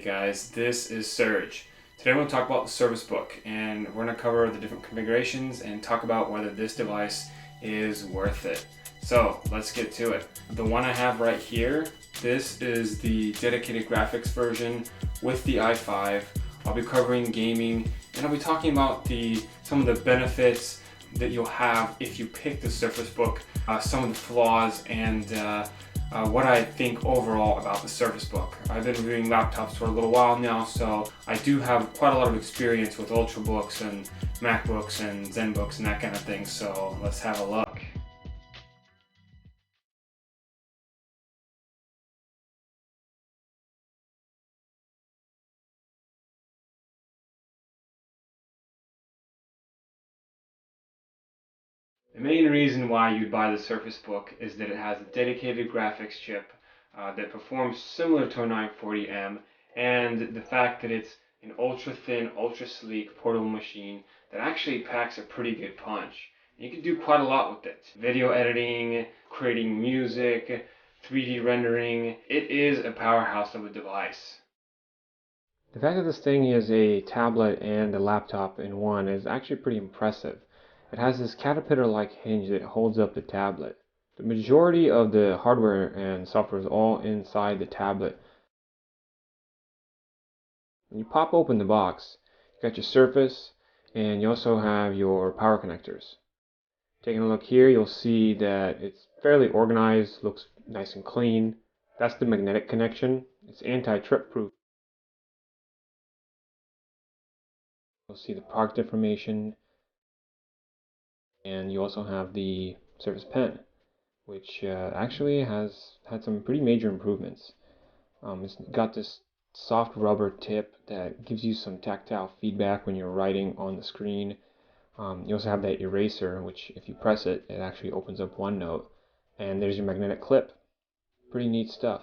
guys, this is Serge. Today we're going to talk about the service book, and we're going to cover the different configurations and talk about whether this device is worth it. So let's get to it. The one I have right here, this is the dedicated graphics version with the i5. I'll be covering gaming, and I'll be talking about some of the benefits that you'll have if you pick the Surface Book, some of the flaws, and what I think overall about the Surface Book. I've been reviewing laptops for a little while now, so I do have quite a lot of experience with Ultrabooks and MacBooks and ZenBooks and that kind of thing, so let's have a look. The main reason why you'd buy the Surface Book is that it has a dedicated graphics chip that performs similar to a 940M, and the fact that it's an ultra thin, ultra sleek portable machine that actually packs a pretty good punch. You can do quite a lot with it. Video editing, creating music, 3D rendering. It is a powerhouse of a device. The fact that this thing is a tablet and a laptop in one is actually pretty impressive. It has this caterpillar-like hinge that holds up the tablet. The majority of the hardware and software is all inside the tablet. When you pop open the box, you got your Surface, and you also have your power connectors. Taking a look here, you'll see that it's fairly organized, looks nice and clean. That's the magnetic connection. It's anti-trip proof. You'll see the product information, and you also have the Surface Pen, which actually has had some pretty major improvements. It's got this soft rubber tip that gives you some tactile feedback when you're writing on the screen. You also have that eraser, which if you press it, it actually opens up OneNote. And there's your magnetic clip. Pretty neat stuff.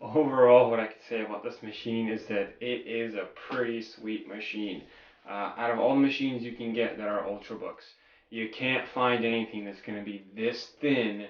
Overall, what I can say about this machine is that it is a pretty sweet machine. Out of all the machines you can get that are Ultrabooks, you can't find anything that's going to be this thin.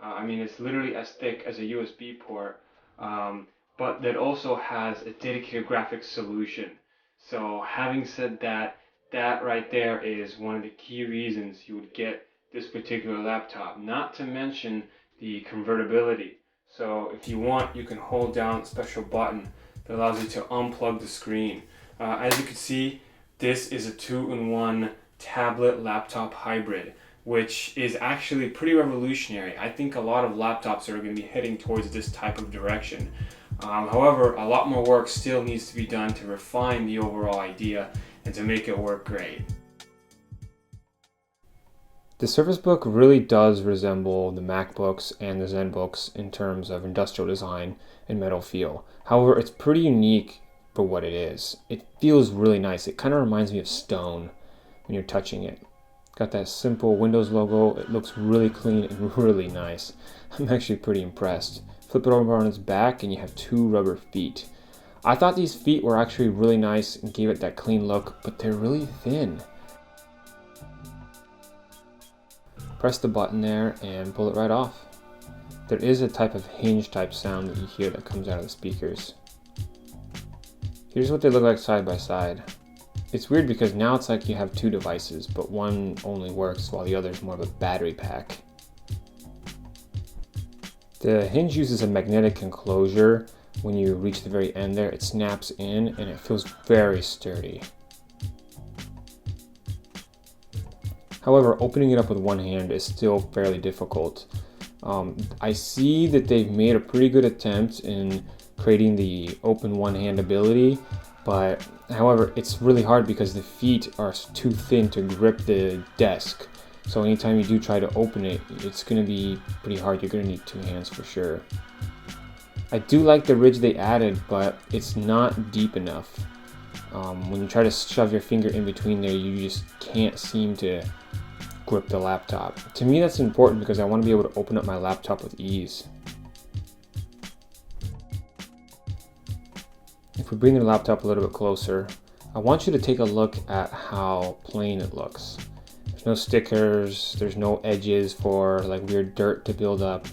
I mean, it's literally as thick as a USB port, but that also has a dedicated graphics solution. So having said that, that right there is one of the key reasons you would get this particular laptop, not to mention the convertibility. So if you want, you can hold down a special button that allows you to unplug the screen. As you can see, this is a 2-in-1 tablet laptop hybrid, which is actually pretty revolutionary. I think a lot of laptops are going to be heading towards this type of direction. However, a lot more work still needs to be done to refine the overall idea and to make it work great. The Surface Book really does resemble the MacBooks and the ZenBooks in terms of industrial design and metal feel. However, it's pretty unique for what it is. It feels really nice. It kind of reminds me of stone when you're touching it. Got that simple Windows logo. It looks really clean and really nice. I'm actually pretty impressed. Flip it over on its back and you have 2 rubber feet. I thought these feet were actually really nice and gave it that clean look, but they're really thin. Press the button there and pull it right off. There is a type of hinge type sound that you hear that comes out of the speakers. Here's what they look like side by side. It's weird because now it's like you have 2 devices, but one only works while the other is more of a battery pack. The hinge uses a magnetic enclosure. When you reach the very end there, it snaps in and it feels very sturdy. However, opening it up with one hand is still fairly difficult. I see that they've made a pretty good attempt in creating the open one-hand ability, but however, it's really hard because the feet are too thin to grip the desk. So anytime you do try to open it, it's going to be pretty hard. You're going to need 2 hands for sure. I do like the ridge they added, but it's not deep enough. When you try to shove your finger in between there, you just can't seem to grip the laptop. To me, that's important because I want to be able to open up my laptop with ease. If we bring the laptop a little bit closer, I want you to take a look at how plain it looks. There's no stickers, there's no edges for like weird dirt to build up.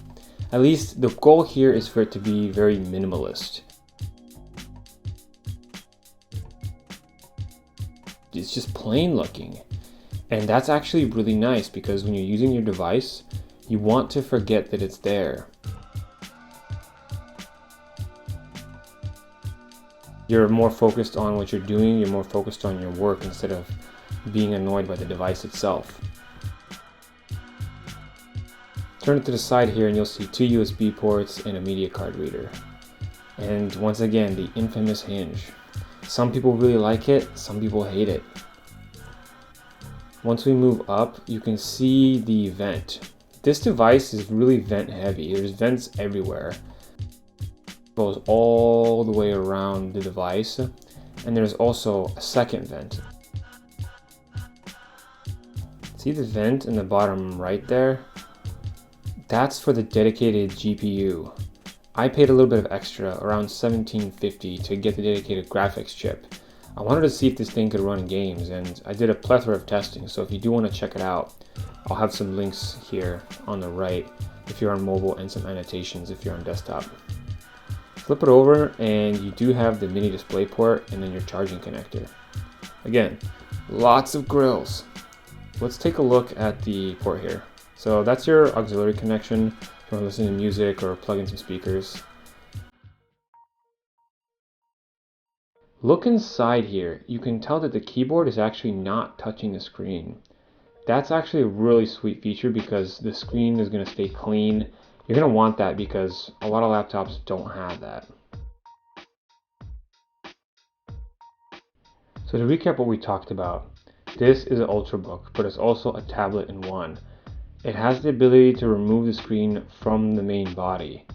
At least the goal here is for it to be very minimalist. It's just plain looking. And that's actually really nice because when you're using your device, you want to forget that it's there. You're more focused on what you're doing, you're more focused on your work instead of being annoyed by the device itself. Turn it to the side here and you'll see 2 USB ports and a media card reader. And once again, the infamous hinge. Some people really like it, some people hate it. Once we move up, you can see the vent. This device is really vent heavy. There's vents everywhere. It goes all the way around the device, and there's also a second vent. See the vent in the bottom right there? That's for the dedicated GPU. I paid a little bit of extra, around $17.50, to get the dedicated graphics chip. I wanted to see if this thing could run games, and I did a plethora of testing, so if you do want to check it out, I'll have some links here on the right if you're on mobile and some annotations if you're on desktop. Flip it over and you do have the mini display port and then your charging connector. Again, lots of grills. Let's take a look at the port here. So that's your auxiliary connection if you want to listen to music or plug in some speakers. Look inside here. You can tell that the keyboard is actually not touching the screen. That's actually a really sweet feature because the screen is going to stay clean. You're going to want that because a lot of laptops don't have that. So to recap what we talked about, this is an Ultrabook, but it's also a tablet in one. It has the ability to remove the screen from the main body,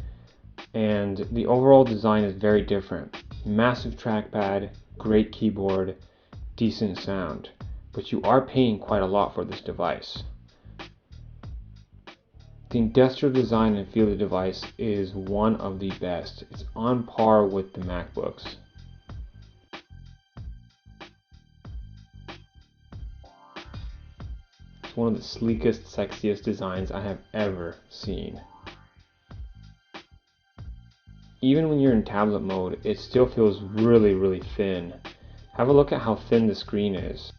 and the overall design is very different. Massive trackpad, great keyboard, decent sound, but you are paying quite a lot for this device. The industrial design and feel of the device is one of the best. It's on par with the MacBooks. It's one of the sleekest, sexiest designs I have ever seen. Even when you're in tablet mode, it still feels really thin. Have a look at how thin the screen is.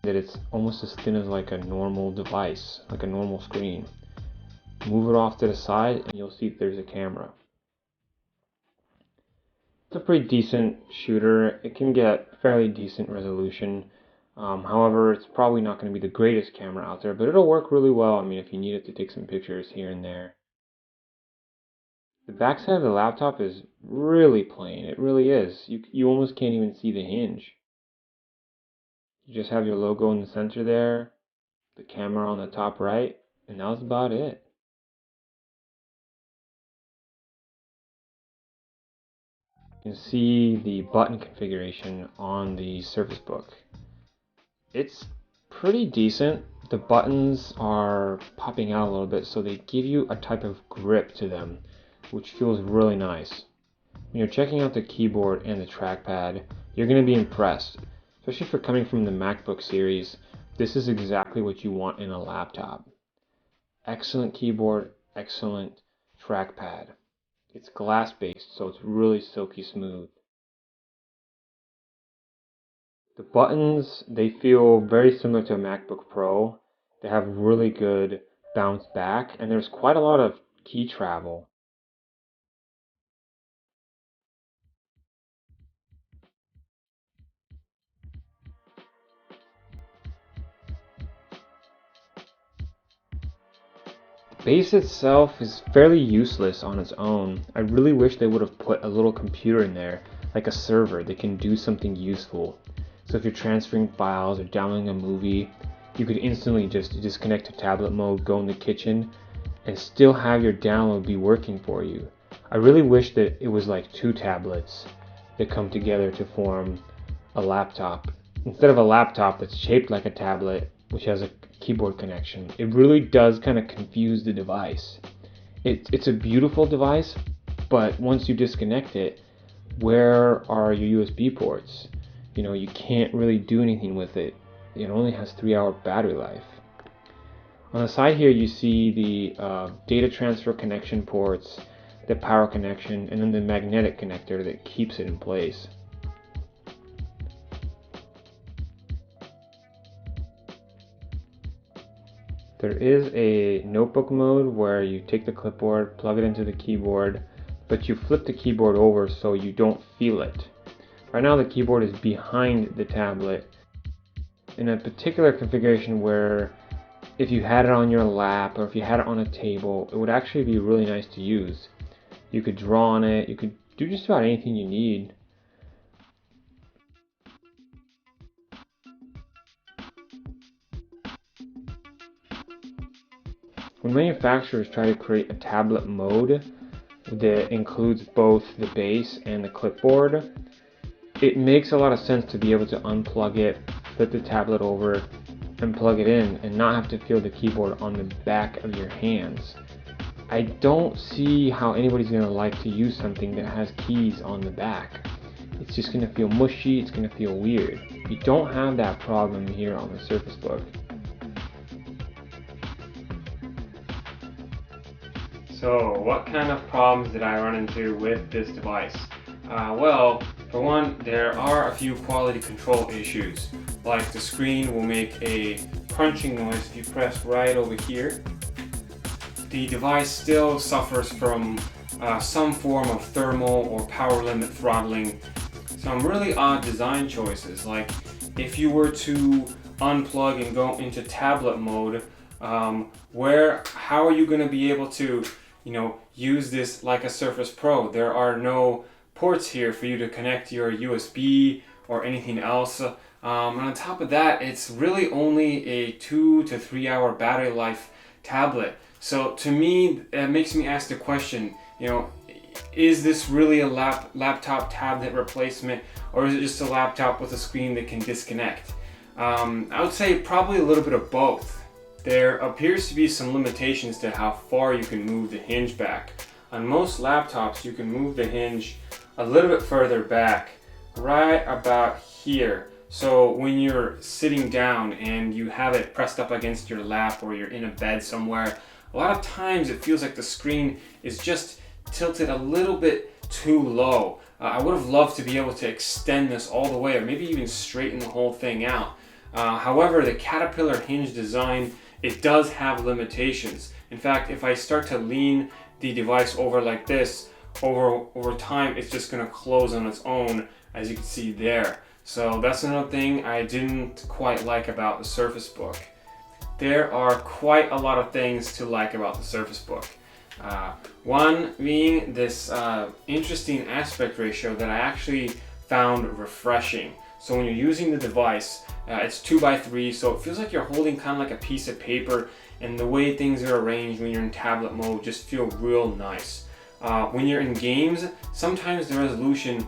That it's almost as thin as like a normal device, like a normal screen. Move it off to the side and you'll see there's a camera. It's a pretty decent shooter. It can get fairly decent resolution. However, it's probably not going to be the greatest camera out there, but it'll work really well. I mean, if you need it to take some pictures here and there. The backside of the laptop is really plain. It really is. You almost can't even see the hinge. You just have your logo in the center there, the camera on the top right, and that's about it. You can see the button configuration on the Surface Book. It's pretty decent. The buttons are popping out a little bit, so they give you a type of grip to them, which feels really nice. When you're checking out the keyboard and the trackpad, you're going to be impressed. Especially for coming from the MacBook series, this is exactly what you want in a laptop. Excellent keyboard, excellent trackpad. It's glass based, so it's really silky smooth. The buttons, they feel very similar to a MacBook Pro. They have really good bounce back, and there's quite a lot of key travel. The base itself is fairly useless on its own. I really wish they would have put a little computer in there, like a server, that can do something useful. So if you're transferring files or downloading a movie, you could instantly just disconnect to tablet mode, go in the kitchen, and still have your download be working for you. I really wish that it was like 2 tablets that come together to form a laptop. Instead of a laptop that's shaped like a tablet, which has a keyboard connection, it really does kind of confuse the device. It's a beautiful device, but once you disconnect it, where are your USB ports? You can't really do anything with it. It only has 3-hour battery life. On the side here you see the data transfer connection ports, the power connection, and then the magnetic connector that keeps it in place. There is a notebook mode where you take the clipboard, plug it into the keyboard, but you flip the keyboard over so you don't feel it. Right now the keyboard is behind the tablet in a particular configuration where if you had it on your lap or if you had it on a table, it would actually be really nice to use. You could draw on it, you could do just about anything you need. When manufacturers try to create a tablet mode that includes both the base and the clipboard, it makes a lot of sense to be able to unplug it, flip the tablet over, and plug it in and not have to feel the keyboard on the back of your hands. I don't see how anybody's going to like to use something that has keys on the back. It's just going to feel mushy, it's going to feel weird. You don't have that problem here on the Surface Book. So what kind of problems did I run into with this device? Well, for one, there are a few quality control issues. Like the screen will make a crunching noise if you press right over here. The device still suffers from some form of thermal or power limit throttling. Some really odd design choices, like if you were to unplug and go into tablet mode, how are you going to be able to use this like a Surface Pro? There are no ports here for you to connect your USB or anything else. And on top of that, it's really only a 2 to 3 hour battery life tablet. So to me, it makes me ask the question, is this really a laptop tablet replacement, or is it just a laptop with a screen that can disconnect? I would say probably a little bit of both. There appears to be some limitations to how far you can move the hinge back. On most laptops, you can move the hinge a little bit further back, right about here. So when you're sitting down and you have it pressed up against your lap or you're in a bed somewhere, a lot of times it feels like the screen is just tilted a little bit too low. I would have loved to be able to extend this all the way or maybe even straighten the whole thing out. However, the Caterpillar hinge design, it does have limitations. In fact, if I start to lean the device over like this, over time it's just going to close on its own, as you can see there. So that's another thing I didn't quite like about the Surface Book. There are quite a lot of things to like about the Surface Book. One being this interesting aspect ratio that I actually found refreshing. So when you're using the device, it's 2:3, so it feels like you're holding kind of like a piece of paper, and the way things are arranged when you're in tablet mode just feel real nice. When you're in games, sometimes the resolution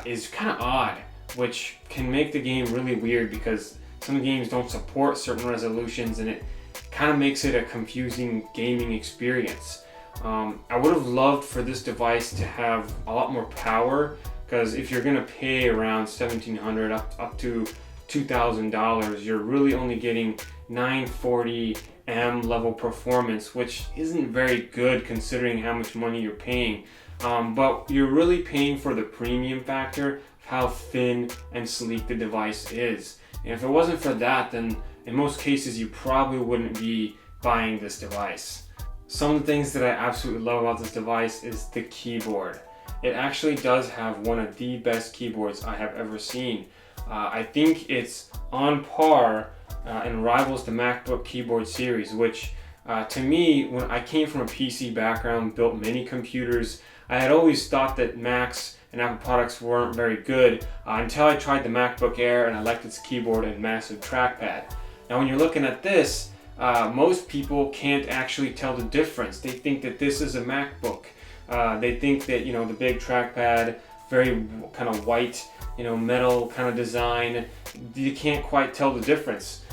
is kind of odd, which can make the game really weird because some games don't support certain resolutions and it kind of makes it a confusing gaming experience. I would have loved for this device to have a lot more power, because if you're going to pay around $1,700 up to $2,000, you're really only getting 940M level performance, which isn't very good considering how much money you're paying. But you're really paying for the premium factor of how thin and sleek the device is. And if it wasn't for that, then in most cases you probably wouldn't be buying this device. Some of the things that I absolutely love about this device is the keyboard. It actually does have one of the best keyboards I have ever seen. I think it's on par and rivals the MacBook keyboard series, which to me, when I came from a PC background, built many computers, I had always thought that Macs and Apple products weren't very good until I tried the MacBook Air and I liked its keyboard and massive trackpad. Now when you're looking at this, most people can't actually tell the difference. They think that this is a MacBook. They think that, the big trackpad, very kind of white, metal kind of design, you can't quite tell the difference.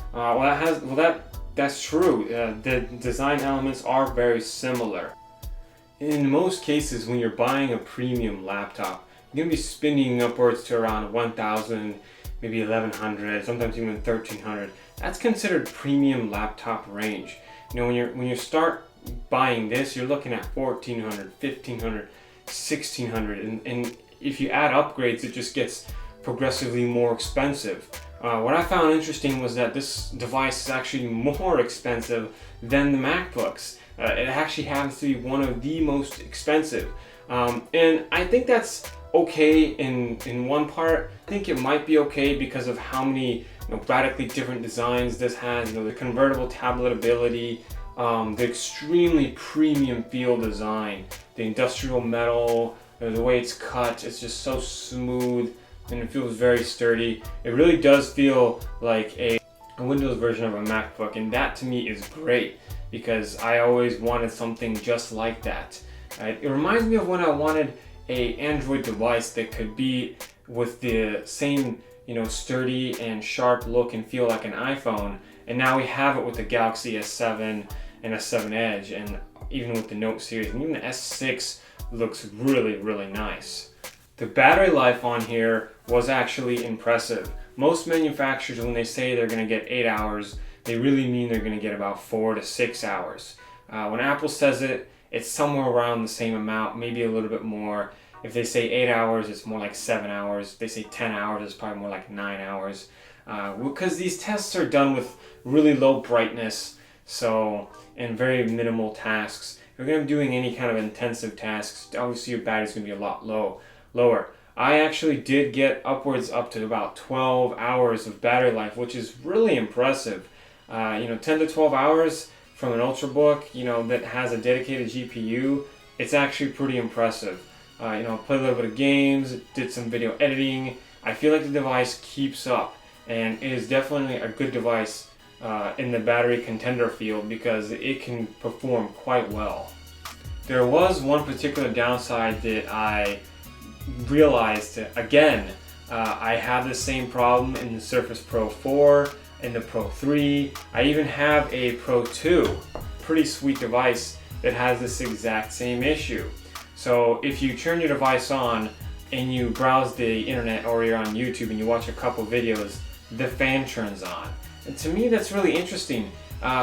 That's true. The design elements are very similar. In most cases, when you're buying a premium laptop, you're going to be spending upwards to around $1,000, maybe $1,100, sometimes even $1,300. That's considered premium laptop range. You know, when you start buying this, you're looking at 1400, 1500, 1600, and if you add upgrades, it just gets progressively more expensive. What I found interesting was that this device is actually more expensive than the MacBooks. It actually happens to be one of the most expensive. And I think that's okay in one part. I think it might be okay because of how many radically different designs this has. The convertible tablet ability, the extremely premium feel design, the industrial metal, the way it's cut, it's just so smooth and it feels very sturdy. It really does feel like a Windows version of a MacBook, and that to me is great because I always wanted something just like that. It reminds me of when I wanted an Android device that could be with the same sturdy and sharp look and feel like an iPhone, and now we have it with the Galaxy S7 and S7 Edge, and even with the Note series, and even the S6 looks really, really nice. The battery life on here was actually impressive. Most manufacturers, when they say they're going to get 8 hours, they really mean they're going to get about 4 to 6 hours. When Apple says it, it's somewhere around the same amount, maybe a little bit more. If they say 8 hours, it's more like 7 hours. If they say 10 hours, it's probably more like 9 hours. Because these tests are done with really low brightness, and very minimal tasks. If you're going to be doing any kind of intensive tasks, obviously your battery's going to be a lot lower. I actually did get upwards up to about 12 hours of battery life, which is really impressive. 10 to 12 hours from an Ultrabook, that has a dedicated GPU, it's actually pretty impressive. Played a little bit of games, did some video editing. I feel like the device keeps up, and it is definitely a good device in the battery contender field because it can perform quite well. There was one particular downside that I realized. Again, I have the same problem in the Surface Pro 4, in the Pro 3. I even have a Pro 2, pretty sweet device that has this exact same issue. So if you turn your device on and you browse the internet or you're on YouTube and you watch a couple videos, the fan turns on. And to me that's really interesting.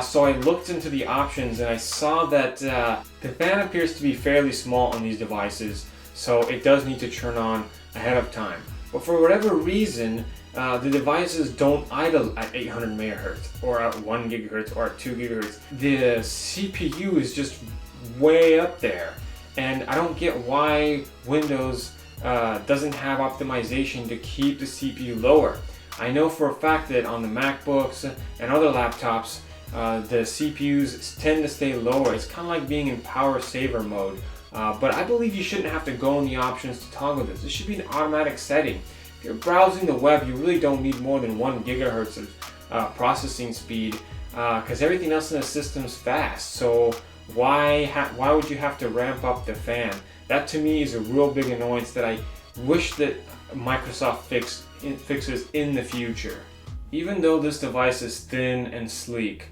So I looked into the options and I saw that the fan appears to be fairly small on these devices, so it does need to turn on ahead of time. But for whatever reason, the devices don't idle at 800 megahertz or at 1 gigahertz or at 2 gigahertz. The CPU is just way up there, and I don't get why Windows doesn't have optimization to keep the CPU lower. I know for a fact that on the MacBooks and other laptops, the CPUs tend to stay lower. It's kind of like being in power saver mode. But I believe you shouldn't have to go in the options to toggle this. This should be an automatic setting. If you're browsing the web, you really don't need more than 1 gigahertz of processing speed because everything else in the system's fast. So why would you have to ramp up the fan? That to me is a real big annoyance that I wish that Microsoft fixes in the future. Even though this device is thin and sleek,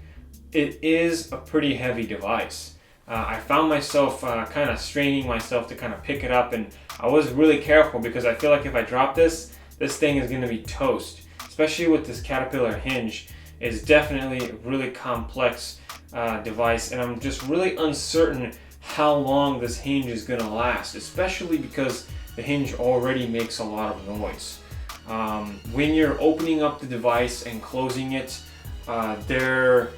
it is a pretty heavy device. I found myself kind of straining myself to kind of pick it up, and I was really careful because I feel like if I drop this thing is going to be toast. Especially with this Caterpillar hinge. It's definitely a really complex device, and I'm just really uncertain how long this hinge is going to last, especially because the hinge already makes a lot of noise. When you're opening up the device and closing it, the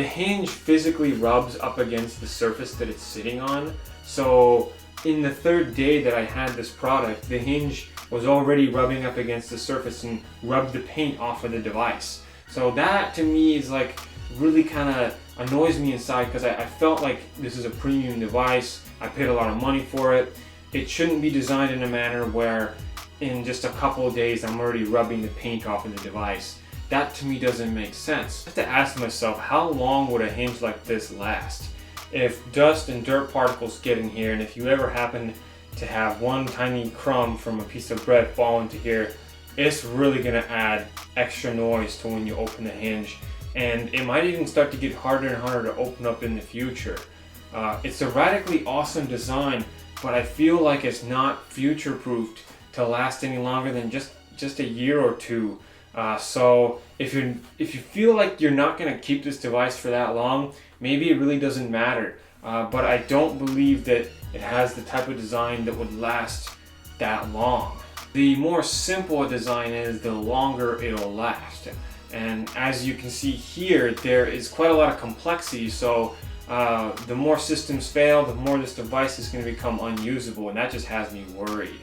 hinge physically rubs up against the surface that it's sitting on. So in the third day that I had this product, the hinge was already rubbing up against the surface and rubbed the paint off of the device. So that to me is like really kind of annoys me inside because I felt like this is a premium device. I paid a lot of money for it. It shouldn't be designed in a manner where in just a couple of days I'm already rubbing the paint off of the device. That to me doesn't make sense. I have to ask myself, how long would a hinge like this last? If dust and dirt particles get in here, and if you ever happen to have one tiny crumb from a piece of bread fall into here, it's really gonna add extra noise to when you open the hinge. And it might even start to get harder and harder to open up in the future. It's a radically awesome design, but I feel like it's not future-proofed to last any longer than just a year or two. So if you feel like you're not going to keep this device for that long, maybe it really doesn't matter. But I don't believe that it has the type of design that would last that long. The more simple a design is, the longer it'll last. And as you can see here, there is quite a lot of complexity, so the more systems fail, the more this device is going to become unusable, and that just has me worried.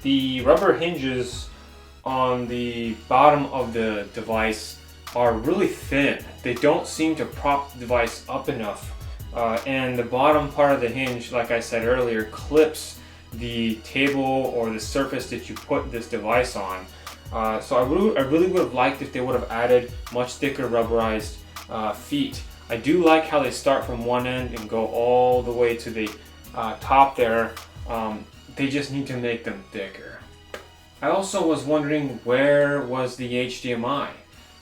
The rubber hinges on the bottom of the device are really thin. They don't seem to prop the device up enough. And the bottom part of the hinge, like I said earlier, clips the table or the surface that you put this device on. So I really would have liked if they would have added much thicker rubberized feet. I do like how they start from one end and go all the way to the top there. They just need to make them thicker. I also was wondering, where was the HDMI?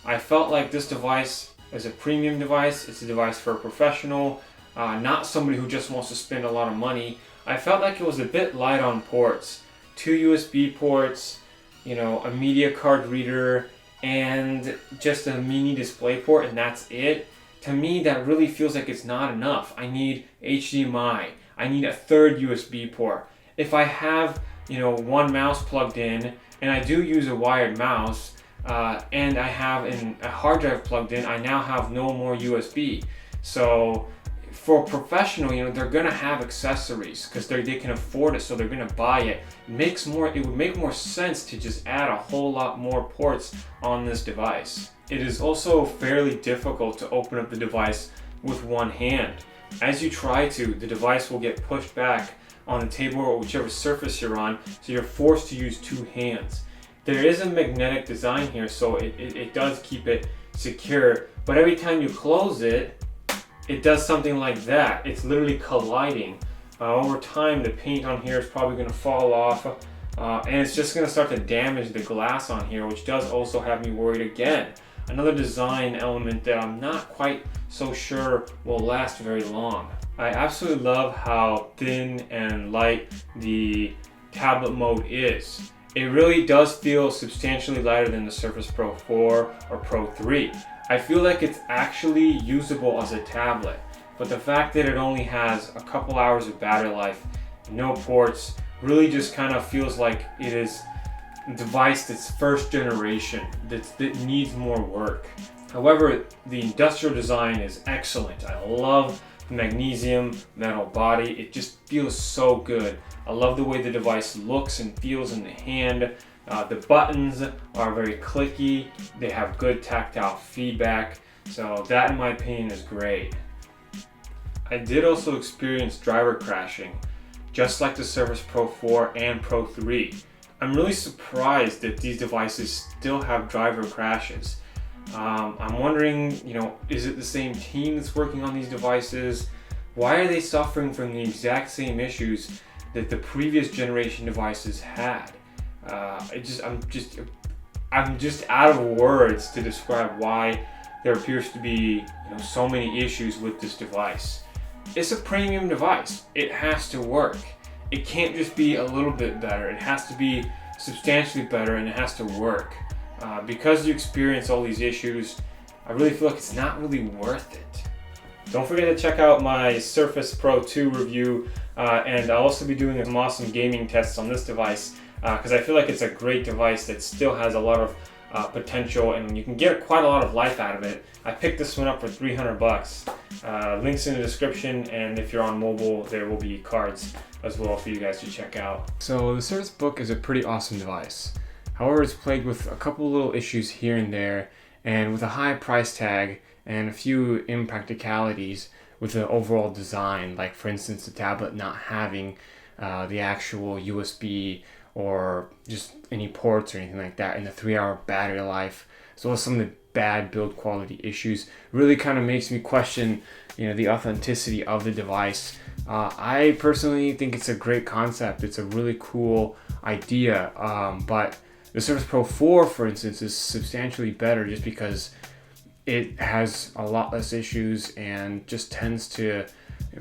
I felt like this device is a premium device. It's a device for a professional, not somebody who just wants to spend a lot of money. I felt like it was a bit light on ports. 2 USB ports, a media card reader, and just a mini display port, and that's it. To me, that really feels like it's not enough. I need HDMI. I need a third USB port. If I have, one mouse plugged in, and I do use a wired mouse, and I have a hard drive plugged in, I now have no more USB. So for a professional, they're gonna have accessories because they can afford it, so they're gonna buy it. It would make more sense to just add a whole lot more ports on this device. It is also fairly difficult to open up the device with one hand. As you try to, the device will get pushed back on the table or whichever surface you're on, so you're forced to use two hands. There is a magnetic design here, so it does keep it secure, but every time you close it, it does something like that. It's literally colliding. Over time, the paint on here is probably going to fall off, and it's just going to start to damage the glass on here, which does also have me worried again. Another design element that I'm not quite so sure will last very long. I absolutely love how thin and light the tablet mode is. It really does feel substantially lighter than the Surface Pro 4 or Pro 3. I feel like it's actually usable as a tablet, but the fact that it only has a couple hours of battery life, no ports, really just kind of feels like it is a device that's first generation, that needs more work. However, the industrial design is excellent. I love the magnesium metal body. It just feels so good. I love the way the device looks and feels in the hand. The buttons are very clicky. They have good tactile feedback. So that, in my opinion, is great. I did also experience driver crashing, just like the Surface Pro 4 and Pro 3. I'm really surprised that these devices still have driver crashes. I'm wondering, is it the same team that's working on these devices? Why are they suffering from the exact same issues that the previous generation devices had? I'm just out of words to describe why there appears to be so many issues with this device. It's a premium device. It has to work. It can't just be a little bit better. It has to be substantially better, and it has to work. Because you experience all these issues, I really feel like it's not really worth it. Don't forget to check out my Surface Pro 2 review, and I'll also be doing some awesome gaming tests on this device because I feel like it's a great device that still has a lot of potential, and you can get quite a lot of life out of it. I picked this one up for $300. Links in the description, and if you're on mobile, there will be cards as well for you guys to check out. So the Surface Book is a pretty awesome device. However, it's plagued with a couple little issues here and there, and with a high price tag and a few impracticalities with the overall design, like for instance the tablet not having the actual USB or just any ports or anything like that, and the 3-hour battery life, as well as some of the bad build quality issues, really kind of makes me question the authenticity of the device. I personally think it's a great concept. It's a really cool idea, but the Surface Pro 4, for instance, is substantially better just because it has a lot less issues and just tends to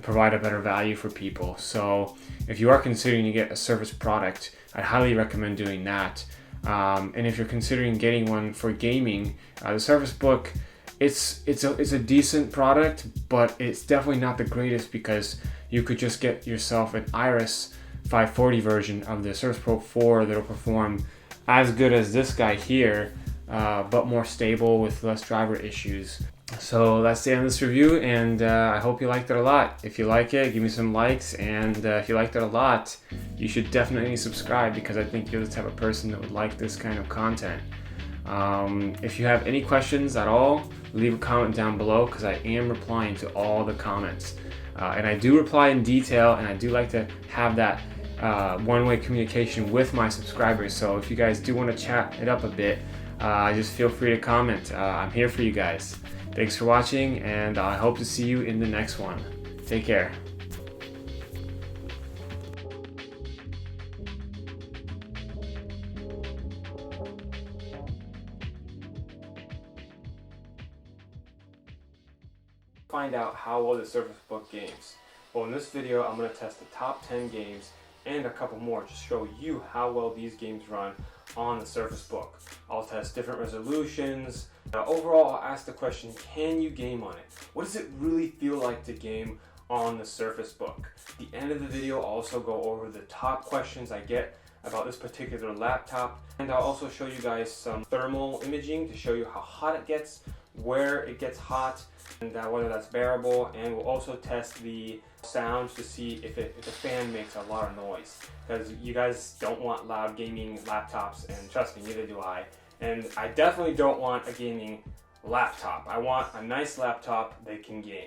provide a better value for people. So if you are considering to get a Surface product, I highly recommend doing that. And if you're considering getting one for gaming, the Surface Book, it's a decent product, but it's definitely not the greatest, because you could just get yourself an Iris 540 version of the Surface Pro 4 that'll perform as good as this guy here, but more stable with less driver issues. So that's the end of this review, and I hope you liked it a lot. If you like it, give me some likes, and if you liked it a lot, you should definitely subscribe, because I think you're the type of person that would like this kind of content. If you have any questions at all, leave a comment down below, because I am replying to all the comments. And I do reply in detail, and I do like to have that one-way communication with my subscribers. So if you guys do want to chat it up a bit, just feel free to comment. I'm here for you guys. Thanks for watching, and I hope to see you in the next one. Take care. Find out how well the Surface Book games. Well, in this video, I'm going to test the top 10 games and a couple more to show you how well these games run on the Surface Book. I'll test different resolutions. Overall, I'll ask the question, can you game on it? What does it really feel like to game on the Surface Book? At the end of the video, I'll also go over the top questions I get about this particular laptop, and I'll also show you guys some thermal imaging to show you how hot it gets, where it gets hot, and whether that's bearable. And we'll also test the sounds to see if the fan makes a lot of noise, because you guys don't want loud gaming laptops, and trust me, neither do I. And I definitely don't want a gaming laptop. I want a nice laptop that can game.